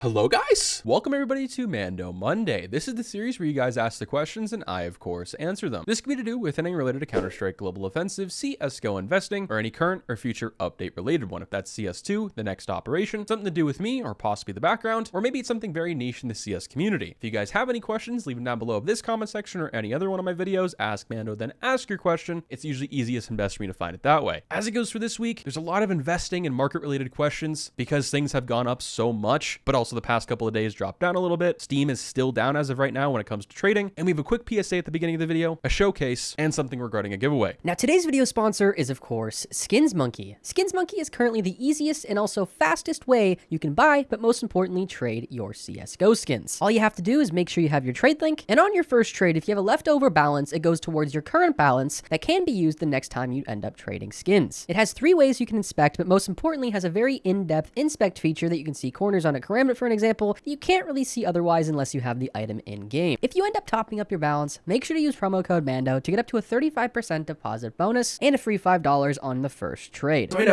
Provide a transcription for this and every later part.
Hello guys! Welcome everybody to Mando Monday. This is the series where you guys ask the questions and I, of course, answer them. This can be to do with anything related to Counter-Strike Global Offensive, CSGO investing, or any current or future update related one. If that's CS2, the next operation, something to do with me, or possibly the background, or maybe it's something very niche in the CS community. If you guys have any questions, leave them down below of this comment section or any other one of my videos. Ask Mando, then ask your question. It's usually easiest and best for me to find it that way. As it goes for this week, there's a lot of investing and market related questions because things have gone up so much, but also the past couple of days dropped down a little bit. Steam is still down as of right now when it comes to trading. And we have a quick PSA at the beginning of the video, a showcase, and something regarding a giveaway. Now today's video sponsor is of course SkinsMonkey. SkinsMonkey is currently the easiest and also fastest way you can buy, but most importantly trade your CSGO skins. All you have to do is make sure you have your trade link, and on your first trade, if you have a leftover balance, it goes towards your current balance that can be used the next time you end up trading skins. It has 3 ways you can inspect, but most importantly has a very in-depth inspect feature that you can see corners on a karambit, for an example, that you can't really see otherwise unless you have the item in-game. If you end up topping up your balance, make sure to use promo code MANDO to get up to a 35% deposit bonus and a free $5 on the first trade. I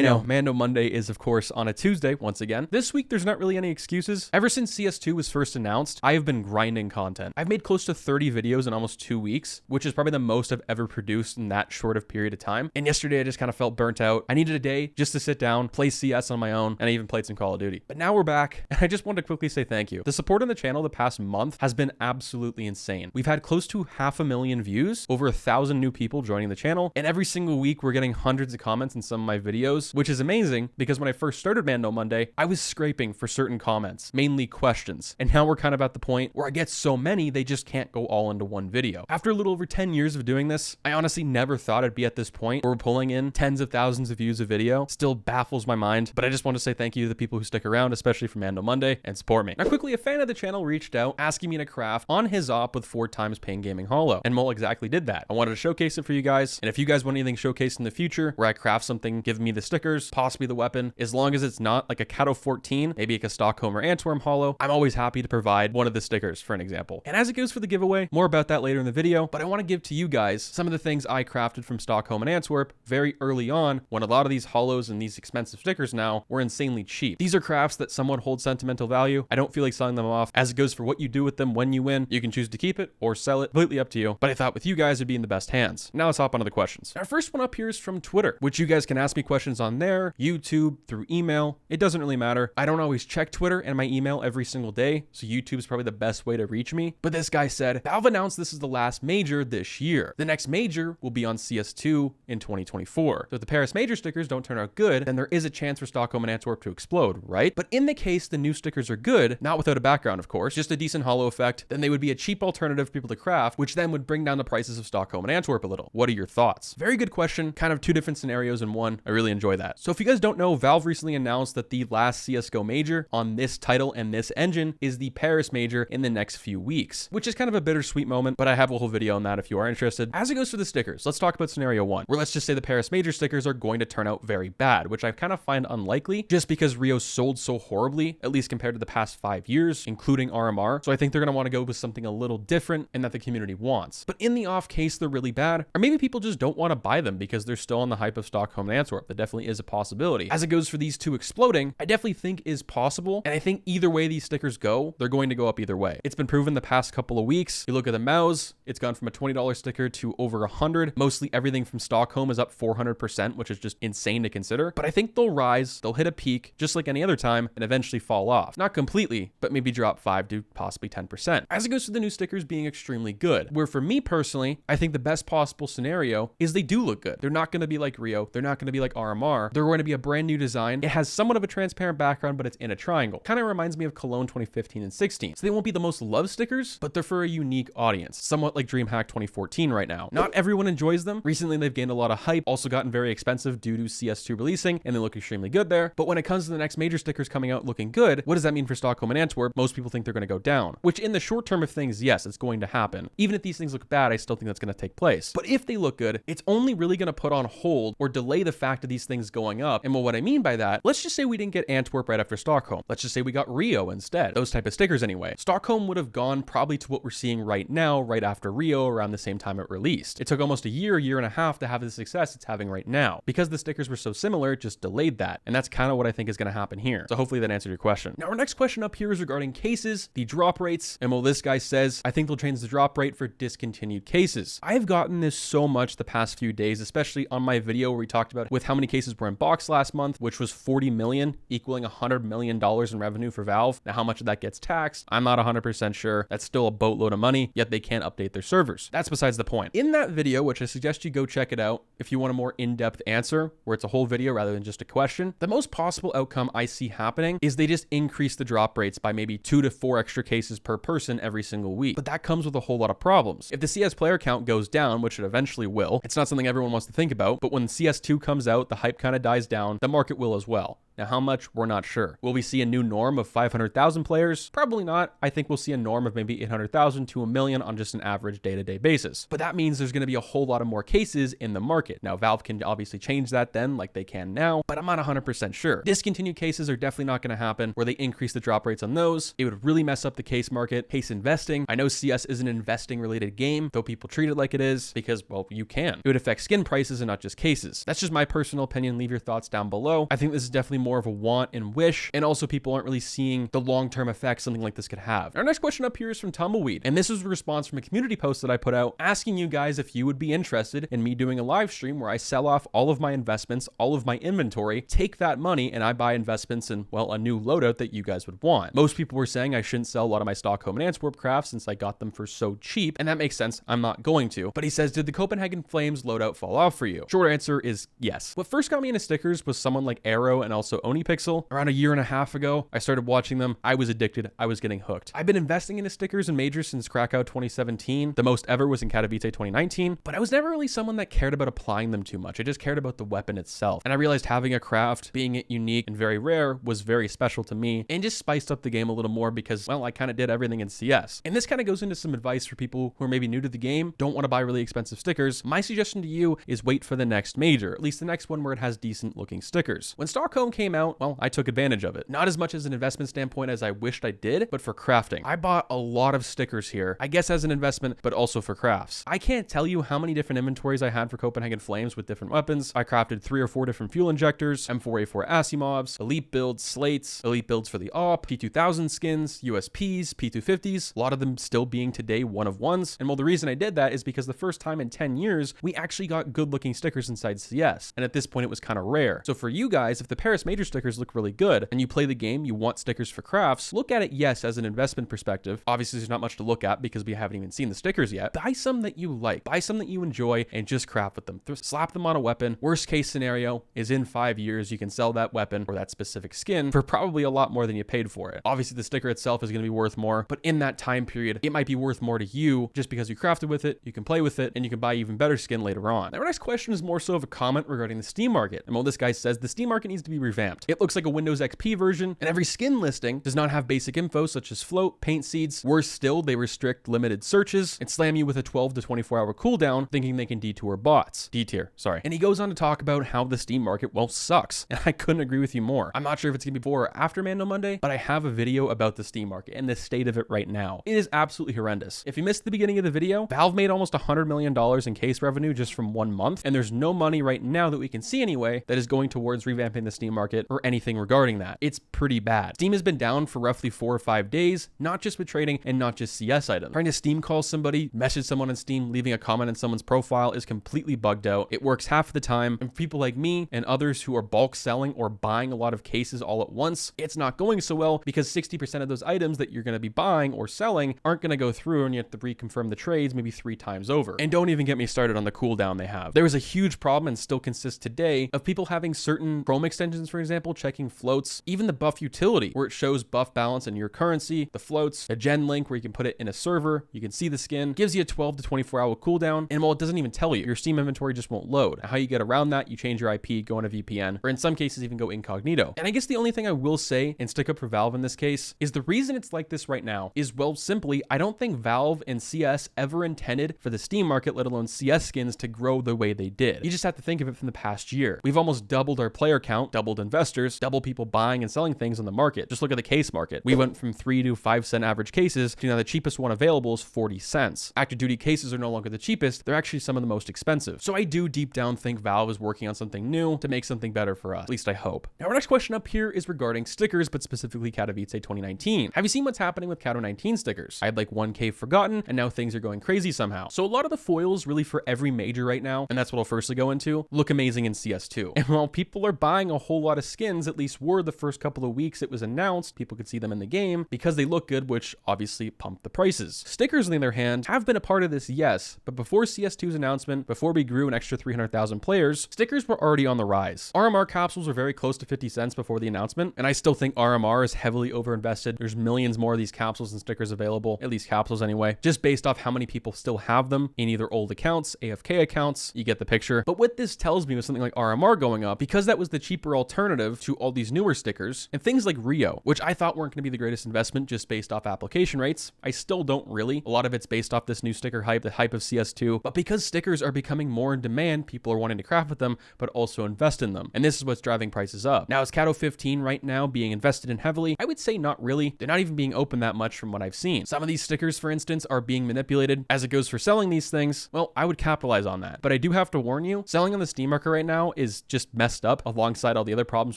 know. Mando Monday is, of course, on a Tuesday once again. This week, there's not really any excuses. Ever since CS2 was first announced, I have been grinding content. I've made close to 30 videos in almost 2 weeks, which is probably the most I've ever produced in that short of period of time. And yesterday, I just kind of felt burnt out. I needed a day just to sit down, play CS on my own, and I even played some Call of Duty. But now we're back, and I just wanted to quickly say thank you. The support on the channel the past month has been absolutely insane. We've had close to 500,000 views, over 1,000 new people joining the channel, and every single week we're getting hundreds of comments in some of my videos, which is amazing because when I first started Mando Monday, I was scraping for certain comments, mainly questions, and now we're kind of at the point where I get so many they just can't go all into one video. After a little over 10 years of doing this, I honestly never thought I'd be at this point where we're pulling in tens of thousands of views a video. Still baffles my mind, but I just want to say thank you to the people who stick around, especially for Mando Monday, and support me. Now quickly, a fan of the channel reached out asking me to craft on his op with 4 times Pain Gaming Hollow, and Mole exactly did that. I wanted to showcase it for you guys, and if you guys want anything showcased in the future where I craft something, give me the stickers, possibly the weapon, as long as it's not like a Katowice 14, maybe like a Stockholm or Antwerp Hollow, I'm always happy to provide one of the stickers for an example. And as it goes for the giveaway, more about that later in the video, but I want to give to you guys some of the things I crafted from Stockholm and Antwerp very early on when a lot of these hollows and these expensive stickers now were insanely cheap. These are crafts that somewhat hold sentimental value. I don't feel like selling them off. As it goes for what you do with them when you win, you can choose to keep it or sell it, completely up to you, but I thought with you guys it'd be in the best hands. Now let's hop onto the questions. Our first one up here is from Twitter, which you guys can ask me questions on there, YouTube, through email. It doesn't really matter. I don't always check Twitter and my email every single day, so YouTube's probably the best way to reach me. But this guy said, Valve announced this is the last major this year. The next major will be on CS2 in 2024. So if the Paris major stickers don't turn out good, then there is a chance for Stockholm and Antwerp to explode, right? But in the case the new stickers are good, not without a background of course, just a decent hollow effect, then they would be a cheap alternative for people to craft, which then would bring down the prices of Stockholm and Antwerp a little. What are your thoughts? Very good question, kind of 2 different scenarios in one. I really enjoy that. So if you guys don't know, Valve recently announced that the last CSGO major on this title and this engine is the Paris major in the next few weeks, which is kind of a bittersweet moment, but I have a whole video on that if you are interested. As it goes for the stickers, let's talk about scenario 1, where let's just say the Paris major stickers are going to turn out very bad, which I kind of find unlikely just because Rio sold so horribly, at least compared to the past 5 years, including RMR. So I think they're going to want to go with something a little different and that the community wants. But in the off case they're really bad, or maybe people just don't want to buy them because they're still on the hype of Stockholm and Antwerp. That definitely is a possibility. As it goes for these 2 exploding, I definitely think is possible. And I think either way these stickers go, they're going to go up either way. It's been proven the past couple of weeks. You look at the mouse, it's gone from a $20 sticker to over 100. Mostly everything from Stockholm is up 400%, which is just insane to consider. But I think they'll rise, they'll hit a peak just like any other time and eventually fall off. Not completely, but maybe drop 5 to possibly 10%. As it goes to the new stickers being extremely good, where for me personally, I think the best possible scenario is they do look good. They're not going to be like Rio. They're not going to be like RMR. They're going to be a brand new design. It has somewhat of a transparent background, but it's in a triangle. Kind of reminds me of Cologne 2015 and 16. So they won't be the most loved stickers, but they're for a unique audience, somewhat like DreamHack 2014 right now. Not everyone enjoys them. Recently, they've gained a lot of hype, also gotten very expensive due to CS2 releasing, and they look extremely good there. But when it comes to the next major stickers coming out looking good, what does that mean for Stockholm and Antwerp? Most people think they're going to go down, which in the short term of things, yes, it's going to happen. Even if these things look bad, I still think that's going to take place. But if they look good, it's only really going to put on hold or delay the fact of these things going up. And what I mean by that, let's just say we didn't get Antwerp right after Stockholm. Let's just say we got Rio instead. Those type of stickers anyway. Stockholm would have gone probably to what we're seeing right now, right after Rio, around the same time it released. It took almost a year and a half to have the success it's having right now. Because the stickers were so similar, it just delayed that. And that's kind of what I think is going to happen here. So hopefully that answered your question. question. Now, our next question up here is regarding cases, the drop rates, and well, this guy says, I think they'll change the drop rate for discontinued cases. I've gotten this so much the past few days, especially on my video where we talked about with how many cases were in box last month, which was 40 million, equaling $100 million in revenue for Valve. Now, how much of that gets taxed? I'm not 100% sure. That's still a boatload of money, yet they can't update their servers. That's besides the point. In that video, which I suggest you go check it out if you want a more in-depth answer, where it's a whole video rather than just a question, the most possible outcome I see happening is they just increase the drop rates by maybe 2 to 4 extra cases per person every single week. But that comes with a whole lot of problems. If the CS player count goes down, which it eventually will, it's not something everyone wants to think about, but when CS2 comes out, the hype kind of dies down, the market will as well. Now, how much? We're not sure. Will we see a new norm of 500,000 players? Probably not. I think we'll see a norm of maybe 800,000 to a million on just an average day-to-day basis. But that means there's going to be a whole lot of more cases in the market. Now, Valve can obviously change that then like they can now, but I'm not 100% sure. Discontinued cases are definitely not going to happen where they increase the drop rates on those. It would really mess up the case market, case investing. I know CS is an investing related game, though people treat it like it is because, well, you can. It would affect skin prices and not just cases. That's just my personal opinion. Leave your thoughts down below. I think this is definitely more of a want and wish, and also people aren't really seeing the long-term effects something like this could have. Our next question up here is from Tumbleweed, and this is a response from a community post that I put out asking you guys if you would be interested in me doing a live stream where I sell off all of my investments, all of my inventory, take that money, and I buy investments in, well, a new loadout that you guys would want. Most people were saying I shouldn't sell a lot of my Stockholm and Antwerp crafts since I got them for so cheap, and that makes sense. I'm not going to. But he says, did the Copenhagen Flames loadout fall off for you? Short answer is yes. What first got me into stickers was someone like Arrow and also OniPixel. Around a year and a half ago, I started watching them. I was addicted. I was getting hooked. I've been investing into stickers and majors since Krakow 2017. The most ever was in Katowice 2019, but I was never really someone that cared about applying them too much. I just cared about the weapon itself. And I realized having a craft, being it unique and very rare, was very special to me and just spiced up the game a little more because, well, I kind of did everything in CS. And this kind of goes into some advice for people who are maybe new to the game, don't want to buy really expensive stickers. My suggestion to you is wait for the next major, at least the next one where it has decent looking stickers. When Stockholm came out, well, I took advantage of it. Not as much as an investment standpoint as I wished I did, but for crafting. I bought a lot of stickers here, I guess as an investment, but also for crafts. I can't tell you how many different inventories I had for Copenhagen Flames with different weapons. I crafted 3 or 4 different fuel injectors, M4A4 Asimovs, elite builds, slates, elite builds for the AWP, P2000 skins, USPs, P250s, a lot of them still being today one of ones. And well, the reason I did that is because the first time in 10 years, we actually got good looking stickers inside CS. And at this point, it was kind of rare. So for you guys, if the Paris Major stickers look really good and you play the game, you want stickers for crafts, look at it, yes, as an investment perspective. Obviously, there's not much to look at because we haven't even seen the stickers yet. Buy some that you like, buy some that you enjoy, and just craft with them. Slap them on a weapon. Worst case scenario is in 5 years, you can sell that weapon or that specific skin for probably a lot more than you paid for it. Obviously, the sticker itself is going to be worth more, but in that time period, it might be worth more to you just because you crafted with it, you can play with it, and you can buy even better skin later on. Now, our next question is more so of a comment regarding the Steam market. And well, this guy says the Steam market needs to be revamped. It looks like a Windows XP version, and every skin listing does not have basic info such as float, paint seeds. Worse still, they restrict limited searches and slam you with a 12 to 24 hour cooldown, thinking they can detour bots. D-tier, sorry. And he goes on to talk about how the Steam market, well, sucks. And I couldn't agree with you more. I'm not sure if it's gonna be before or after Mando Monday, but I have a video about the Steam market and the state of it right now. It is absolutely horrendous. If you missed the beginning of the video, Valve made almost $100 million in case revenue just from 1 month, and there's no money right now that we can see anyway that is going towards revamping the Steam market or anything regarding that. It's pretty bad. Steam has been down for roughly 4 or 5 days, not just with trading and not just CS items. Trying to Steam call somebody, message someone on Steam, leaving a comment in someone's profile is completely bugged out. It works half the time, and people like me and others who are bulk selling or buying a lot of cases all at once, it's not going so well because 60% of those items that you're going to be buying or selling aren't going to go through, and you have to reconfirm the trades maybe 3 times over. And don't even get me started on the cooldown they have. There is a huge problem, and still consists today, of people having certain Chrome extensions, for example, checking floats, even the buff utility where it shows buff balance in your currency, the floats, a gen link where you can put it in a server, you can see the skin, gives you a 12 to 24 hour cooldown, and well, it doesn't even tell you. Your Steam inventory just won't load. How you get around that, you change your IP, go on a VPN, or in some cases even go incognito. And I guess the only thing I will say and stick up for Valve in this case is the reason it's like this right now is, well, simply, I don't think Valve and CS ever intended for the Steam market, let alone CS skins, to grow the way they did. You just have to think of it from the past year. We've almost doubled our player count, doubled investors, double people buying and selling things on the market. Just look at the case market. We went from 3 to 5 cent average cases to now the cheapest one available is 40 cents. Active duty cases are no longer the cheapest. They're actually some of the most expensive. So I do deep down think Valve is working on something new to make something better for us. At least I hope. Now our next question up here is regarding stickers, but specifically Katowice 2019. Have you seen what's happening with Kato 19 stickers? I had like 1K forgotten and now things are going crazy somehow. So a lot of the foils really for every major right now, and that's what I'll firstly go into, look amazing in CS2. And while people are buying a whole lot of skins, at least were the first couple of weeks it was announced, people could see them in the game because they look good, which obviously pumped the prices. Stickers, on the other hand, have been a part of this, yes, but before CS2's announcement, before we grew an extra 300,000 players, stickers were already on the rise. RMR capsules were very close to 50 cents before the announcement, and I still think RMR is heavily overinvested. There's millions more of these capsules and stickers available, at least capsules anyway, just based off how many people still have them in either old accounts, AFK accounts, you get the picture. But what this tells me was something like RMR going up, because that was the cheaper alternative to all these newer stickers, and things like Rio, which I thought weren't going to be the greatest investment just based off application rates. I still don't really. A lot of it's based off this new sticker hype, the hype of CS2, but because stickers are becoming more in demand, people are wanting to craft with them, but also invest in them. And this is what's driving prices up. Now, is Kato 15 right now being invested in heavily? I would say not really. They're not even being open that much from what I've seen. Some of these stickers, for instance, are being manipulated. As it goes for selling these things, well, I would capitalize on that. But I do have to warn you, selling on the Steam market right now is just messed up alongside all the other problems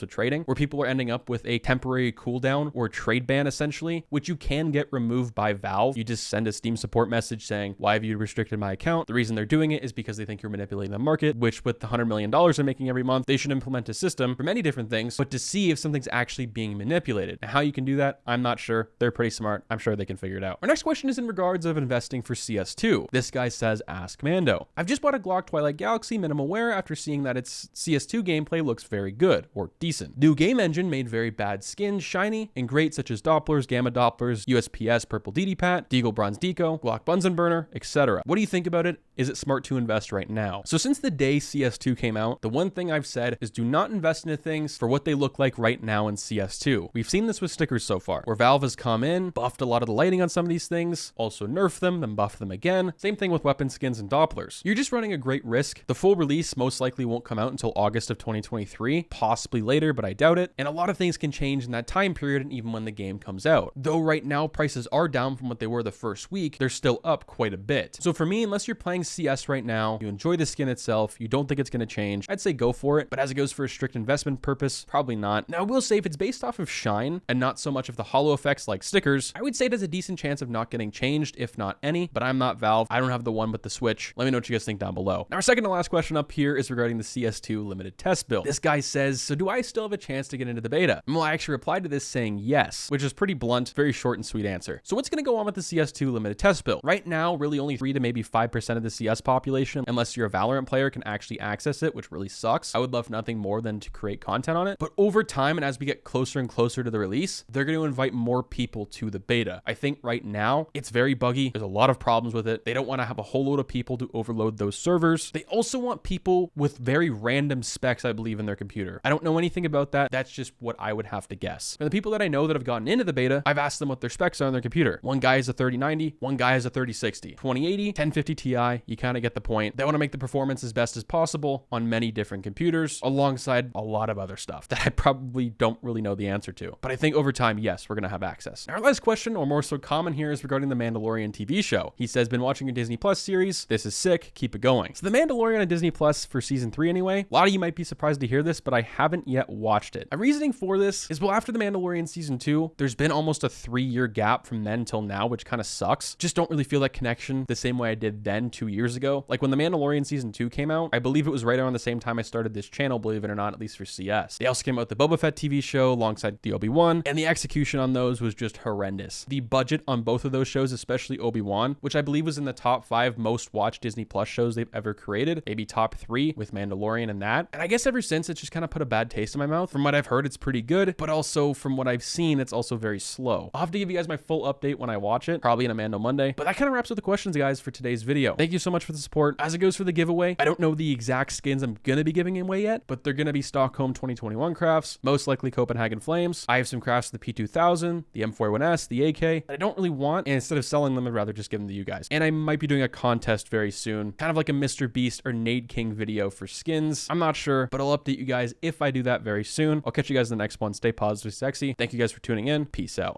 with trading, where people are ending up with a temporary cooldown or trade ban essentially, which you can get removed by Valve. You just send a Steam support message saying, why have you restricted my account? The reason they're doing it is because they think you're manipulating the market, which with the $100 million they're making every month, they should implement a system for many different things, but to see if something's actually being manipulated. And how you can do that, I'm not sure. They're pretty smart. I'm sure they can figure it out. Our next question is in regards of investing for CS2. This guy says, ask Mando. I've just bought a Glock Twilight Galaxy minimal wear after seeing that its CS2 gameplay looks very good, or decent. New game engine made very bad skins shiny and great, such as Dopplers, Gamma Dopplers, USPS, Purple DD-Pat, Deagle Bronze Deco, Glock Bunsen Burner, etc. What do you think about it? Is it smart to invest right now? So since the day CS2 came out, the one thing I've said is do not invest into things for what they look like right now in CS2. We've seen this with stickers so far, where Valve has come in, buffed a lot of the lighting on some of these things, also nerfed them, then buffed them again. Same thing with weapon skins and Dopplers. You're just running a great risk. The full release most likely won't come out until August of 2023, possibly later, but I doubt it. And a lot of things can change in that time period and even when the game comes out. Though right now prices are down from what they were the first week, they're still up quite a bit. So for me, unless you're playing CS right now, you enjoy the skin itself, you don't think it's going to change, I'd say go for it. But as it goes for a strict investment purpose, probably not. Now I will say if it's based off of shine and not so much of the holo effects like stickers, I would say it has a decent chance of not getting changed, if not any, but I'm not Valve. I don't have the one but the Switch. Let me know what you guys think down below. Now our second to last question up here is regarding the CS2 limited test build. This guy says, so do I still have a chance to get into the beta? Well, I actually replied to this saying yes, which is pretty blunt, very short and sweet answer. So what's going to go on with the CS2 limited test build? Right now, really only 3 to maybe 5% of the CS population, unless you're a Valorant player, can actually access it, which really sucks. I would love nothing more than to create content on it. But over time, and as we get closer and closer to the release, they're going to invite more people to the beta. I think right now, it's very buggy. There's a lot of problems with it. They don't want to have a whole load of people to overload those servers. They also want people with very random specs, I believe, in their computer. I don't know anything about that. That's just what I would have to guess. And the people that I know that have gotten into the beta, I've asked them what their specs are on their computer. One guy has a 3090, one guy has a 3060. 2080, 1050 Ti, you kind of get the point. They want to make the performance as best as possible on many different computers, alongside a lot of other stuff that I probably don't really know the answer to. But I think over time, yes, we're going to have access. Our last question, or more so common here, is regarding the Mandalorian TV show. He says, been watching a Disney Plus series. This is sick. Keep it going. So the Mandalorian on Disney Plus for season 3 anyway. A lot of you might be surprised to hear this, but I haven't yet watched it. A reasoning for this is, well, after the Mandalorian season 2, there's been almost a 3-year gap from then till now, which kind of sucks. Just don't really feel that connection the same way I did then 2 years ago. Like when the Mandalorian season 2 came out, I believe it was right around the same time I started this channel, believe it or not, at least for CS. They also came out with the Boba Fett TV show alongside the Obi-Wan, and the execution on those was just horrendous. The budget on both of those shows, especially Obi-Wan, which I believe was in the top 5 most watched Disney Plus shows they've ever created, maybe top 3 with Mandalorian and that. And I guess ever since, it's just kind of put a bad taste in my mouth. From what I've heard, it's pretty good, but also from what I've seen, it's also very slow. I'll have to give you guys my full update when I watch it, probably in a Mando Monday. But that kind of wraps up the questions, guys, for today's video. Thank you so much for the support. As it goes for the giveaway, I don't know the exact skins I'm gonna be giving away yet, but they're gonna be Stockholm 2021 crafts, most likely Copenhagen Flames. I have some crafts of the P2000, the M41S, the AK, that I don't really want, and instead of selling them, I'd rather just give them to you guys. And I might be doing a contest very soon, kind of like a Mr. Beast or Nade King video for skins. I'm not sure, but I'll update you guys if I do do that very soon. I'll catch you guys in the next one. Stay positive, sexy. Thank you guys for tuning in. Peace out.